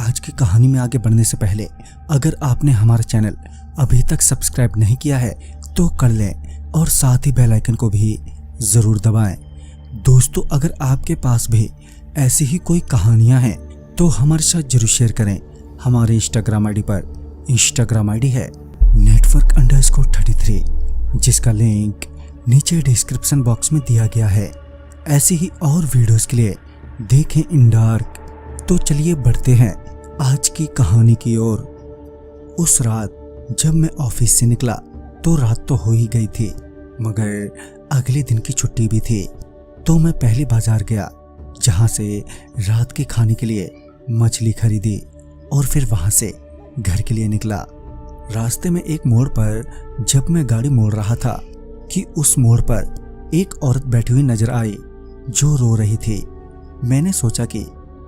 आज की कहानी में आगे बढ़ने से पहले अगर आपने हमारा चैनल अभी तक सब्सक्राइब नहीं किया है तो कर लें और साथ ही बेल आइकन को भी ज़रूर दबाएं। दोस्तों, अगर आपके पास भी ऐसी ही कोई कहानियां हैं तो हमारे साथ जरूर शेयर करें। हमारे इंस्टाग्राम आईडी पर इंस्टाग्राम आईडी है network_33, जिसका लिंक नीचे डिस्क्रिप्शन बॉक्स में दिया गया है। ऐसी ही और वीडियोस के लिए देखें इन डार्क। तो चलिए बढ़ते हैं आज की कहानी की ओर। उस रात जब मैं ऑफिस से निकला तो रात तो हो ही गई थी, मगर अगले दिन की छुट्टी भी थी। तो मैं पहले बाजार गया, जहां से रात के खाने के लिए मछली खरीदी और फिर वहां से घर के लिए निकला। रास्ते में एक मोड़ पर जब मैं गाड़ी मोड़ रहा था कि उस मोड़ पर एक औरत बैठी हुई नजर आई जो रो रही थी। मैंने सोचा कि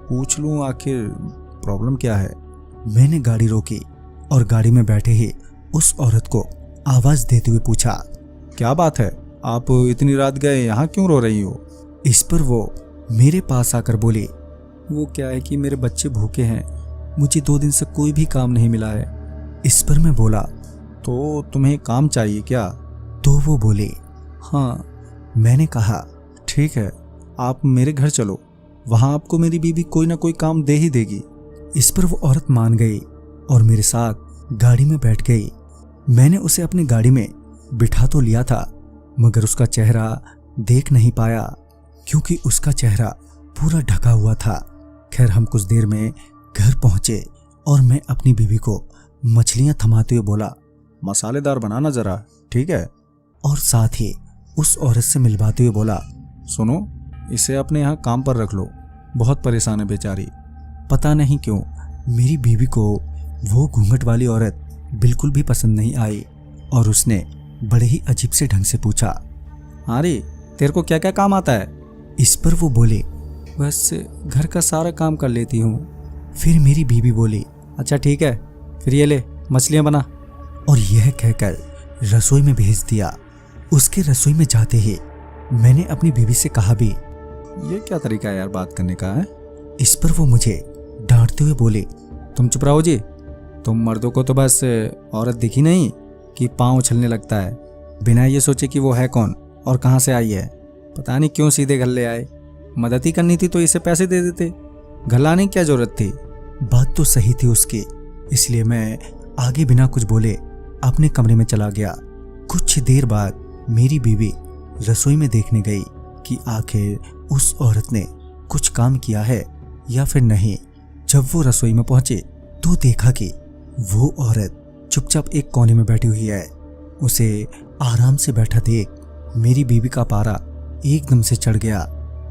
पूछ लूं आखिर प्रॉब्लम क्या है। मैंने गाड़ी रोकी और गाड़ी में बैठे ही उस औरत को आवाज देते हुए पूछा, क्या बात है, आप इतनी रात गए, यहाँ क्यों रो रही हो? इस पर वो मेरे पास आकर बोली, वो क्या है कि मेरे बच्चे भूखे हैं, मुझे 2 दिन से कोई भी काम नहीं मिला है। इस पर मैं बोला, तो तुम्हें काम चाहिए क्या? तो वो बोली, हाँ। मैंने कहा, ठीक है, आप मेरे घर चलो, वहाँ आपको मेरी बीवी कोई ना कोई काम दे ही देगी। इस पर वो औरत मान गई और मेरे साथ गाड़ी में बैठ गई। मैंने उसे अपनी गाड़ी में बिठा तो लिया था, मगर उसका चेहरा देख नहीं पाया क्योंकि उसका चेहरा पूरा ढका हुआ था। खैर, हम कुछ देर में घर पहुंचे और मैं अपनी बीवी को मछलियां थमाते हुए बोला, मसालेदार बनाना जरा, ठीक है? और साथ ही उस औरत से मिलवाते हुए बोला, सुनो, इसे अपने यहाँ काम पर रख लो, बहुत परेशान है बेचारी। पता नहीं क्यों मेरी बीवी को वो घूंघट वाली औरत बिल्कुल भी पसंद नहीं आई और उसने बड़े ही अजीब से ढंग से पूछा, अरे तेरे को क्या क्या काम आता है? इस पर वो बोले, बस घर का सारा काम कर लेती हूँ। फिर मेरी बीवी बोली, अच्छा ठीक है, फिर ये ले मछलियाँ बना। और यह कहकर रसोई में भेज दिया। उसके रसोई में जाते ही मैंने अपनी बीवी से कहा भी, ये क्या तरीका है यार बात करने का है? इस पर वो मुझे डांटते हुए बोले, तुम चुप रहो जी, तुम मर्दों को तो बस औरत दिखी नहीं कि पाँव उछलने लगता है, बिना ये सोचे कि वो है कौन और कहाँ से आई है। पता नहीं क्यों सीधे घर ले आए। मदद ही करनी थी तो इसे पैसे दे देते, घर लाने की क्या जरूरत थी? बात तो सही थी उसकी, इसलिए मैं आगे बिना कुछ बोले अपने कमरे में चला गया। कुछ देर बाद मेरी बीवी रसोई में देखने गई कि आखिर उस औरत ने कुछ काम किया है या फिर नहीं। जब वो रसोई में पहुंचे तो देखा कि वो औरत चुपचाप एक कोने में बैठी हुई है। उसे आराम से बैठा देख मेरी बीवी का पारा एकदम से चढ़ गया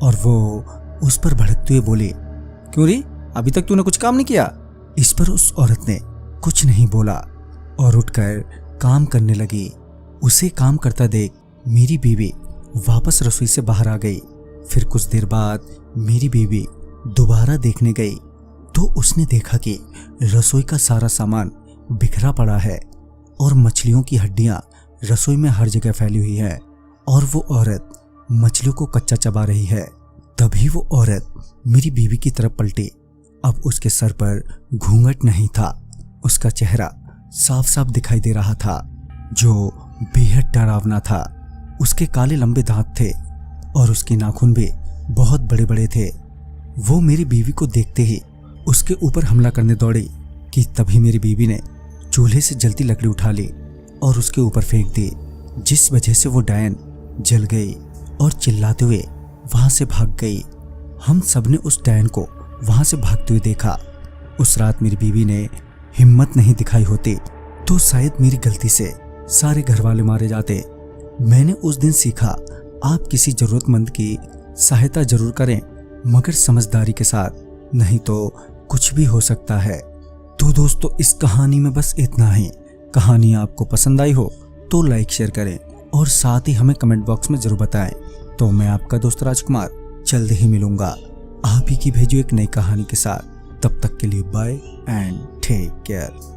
और वो उस पर भड़कते हुए बोली, क्यों री, अभी तक तूने कुछ काम नहीं किया? इस पर उस औरत ने कुछ नहीं बोला और उठकर काम करने लगी। उसे काम करता देख मेरी बीवी वापस रसोई से बाहर आ गई। फिर कुछ देर बाद मेरी बीवी दोबारा देखने गई तो उसने देखा कि रसोई का सारा सामान बिखरा पड़ा है और मछलियों की हड्डियां रसोई में हर जगह फैली हुई है और वो औरत मछलियों को कच्चा चबा रही है। तभी वो औरत मेरी बीवी की तरफ पलटी। अब उसके सर पर घूंघट नहीं था, उसका चेहरा साफ साफ दिखाई दे रहा था जो बेहद डरावना था। उसके काले लंबे दांत थे और उसके नाखून भी बहुत बड़े बड़े थे। वो मेरी बीवी को देखते ही उसके ऊपर हमला करने दौड़ी कि तभी मेरी बीवी ने चूल्हे से जलती लकड़ी उठा ली और उसके ऊपर फेंक दी, जिस वजह से वो डायन जल गई और चिल्लाते हुए वहां से भाग गई। हम सबने उस डायन को वहां से भागते हुए देखा। उस रात मेरी बीवी ने हिम्मत नहीं दिखाई होती तो शायद मेरी गलती से सारे घर वाले मारे जाते। मैंने उस दिन सीखा, आप किसी जरूरतमंद की सहायता जरूर करें, मगर समझदारी के साथ, नहीं तो कुछ भी हो सकता है। तो दोस्तों, इस कहानी में बस इतना ही। कहानी आपको पसंद आई हो तो लाइक शेयर करें और साथ ही हमें कमेंट बॉक्स में जरूर बताएं। तो मैं आपका दोस्त राजकुमार जल्द ही मिलूंगा आप ही की भेजो एक नई कहानी के साथ। तब तक के लिए बाय एंड टेक केयर।